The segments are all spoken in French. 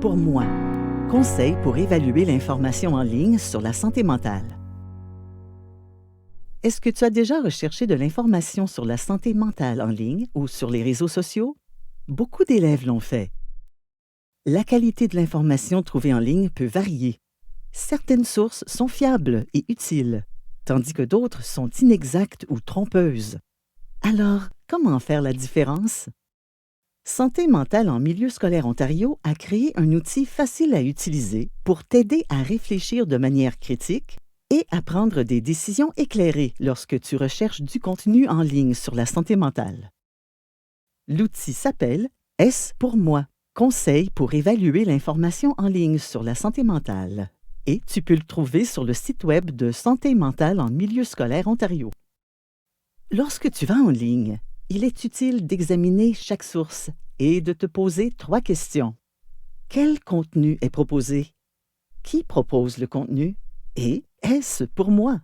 pour moi? Conseils pour évaluer l'information en ligne sur la santé mentale. Est-ce que tu as déjà recherché de l'information sur la santé mentale en ligne ou sur les réseaux sociaux? Beaucoup d'élèves l'ont fait. La qualité de l'information trouvée en ligne peut varier. Certaines sources sont fiables et utiles, tandis que d'autres sont inexactes ou trompeuses. Alors, comment faire la différence? Santé mentale en milieu scolaire Ontario a créé un outil facile à utiliser pour t'aider à réfléchir de manière critique et à prendre des décisions éclairées lorsque tu recherches du contenu en ligne sur la santé mentale. L'outil s'appelle « Est-ce pour moi? Conseils pour évaluer l'information en ligne sur la santé mentale » et tu peux le trouver sur le site web de Santé mentale en milieu scolaire Ontario. Lorsque tu vas en ligne, il est utile d'examiner chaque source et de te poser 3 questions. Quel contenu est proposé? Qui propose le contenu? Et est-ce pour moi?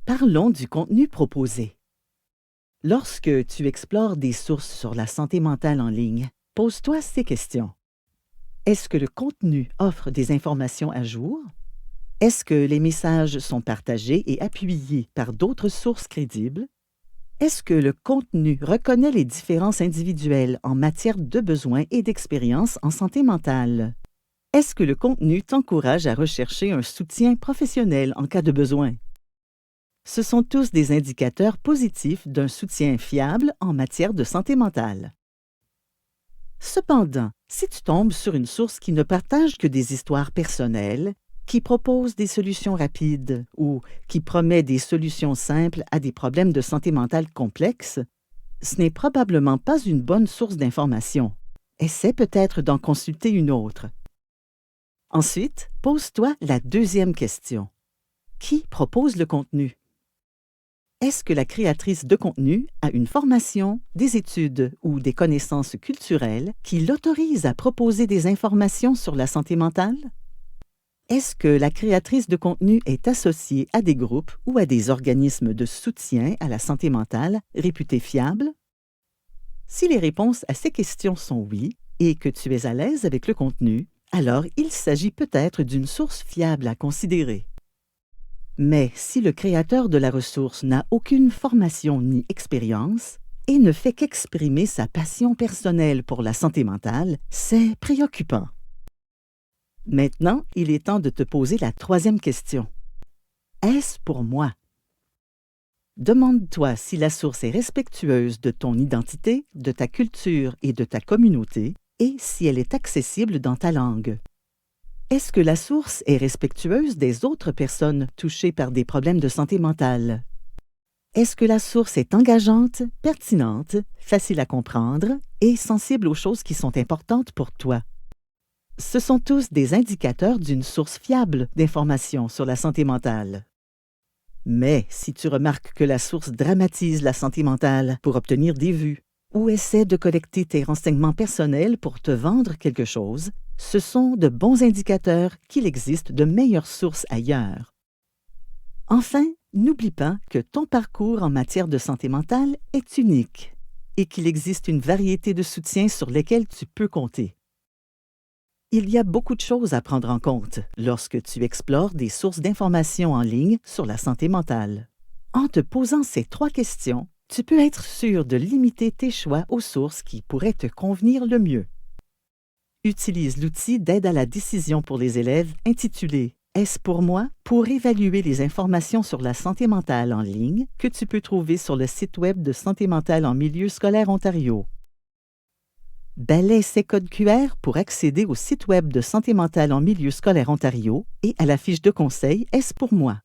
Parlons du contenu proposé. Lorsque tu explores des sources sur la santé mentale en ligne, pose-toi ces questions. Est-ce que le contenu offre des informations à jour? Est-ce que les messages sont partagés et appuyés par d'autres sources crédibles? Est-ce que le contenu reconnaît les différences individuelles en matière de besoins et d'expériences en santé mentale? Est-ce que le contenu t'encourage à rechercher un soutien professionnel en cas de besoin? Ce sont tous des indicateurs positifs d'un soutien fiable en matière de santé mentale. Cependant, si tu tombes sur une source qui ne partage que des histoires personnelles, qui propose des solutions rapides ou qui promet des solutions simples à des problèmes de santé mentale complexes, ce n'est probablement pas une bonne source d'information. Essaie peut-être d'en consulter une autre. Ensuite, pose-toi la deuxième question. Qui propose le contenu? Est-ce que la créatrice de contenu a une formation, des études ou des connaissances culturelles qui l'autorisent à proposer des informations sur la santé mentale? Est-ce que la créatrice de contenu est associée à des groupes ou à des organismes de soutien à la santé mentale réputés fiables? Si les réponses à ces questions sont oui et que tu es à l'aise avec le contenu, alors il s'agit peut-être d'une source fiable à considérer. Mais si le créateur de la ressource n'a aucune formation ni expérience et ne fait qu'exprimer sa passion personnelle pour la santé mentale, c'est préoccupant. Maintenant, il est temps de te poser la troisième question. Est-ce pour moi? Demande-toi si la source est respectueuse de ton identité, de ta culture et de ta communauté, et si elle est accessible dans ta langue. Est-ce que la source est respectueuse des autres personnes touchées par des problèmes de santé mentale? Est-ce que la source est engageante, pertinente, facile à comprendre et sensible aux choses qui sont importantes pour toi? Ce sont tous des indicateurs d'une source fiable d'informations sur la santé mentale. Mais si tu remarques que la source dramatise la santé mentale pour obtenir des vues ou essaie de collecter tes renseignements personnels pour te vendre quelque chose, ce sont de bons indicateurs qu'il existe de meilleures sources ailleurs. Enfin, n'oublie pas que ton parcours en matière de santé mentale est unique et qu'il existe une variété de soutiens sur lesquels tu peux compter. Il y a beaucoup de choses à prendre en compte lorsque tu explores des sources d'informations en ligne sur la santé mentale. En te posant ces 3 questions, tu peux être sûr de limiter tes choix aux sources qui pourraient te convenir le mieux. Utilise l'outil d'aide à la décision pour les élèves intitulé « Est-ce pour moi? » pour évaluer les informations sur la santé mentale en ligne que tu peux trouver sur le site web de Santé mentale en milieu scolaire Ontario. Balaie ces codes QR pour accéder au site web de Santé mentale en milieu scolaire Ontario et à la fiche de conseil « Est-ce pour moi? »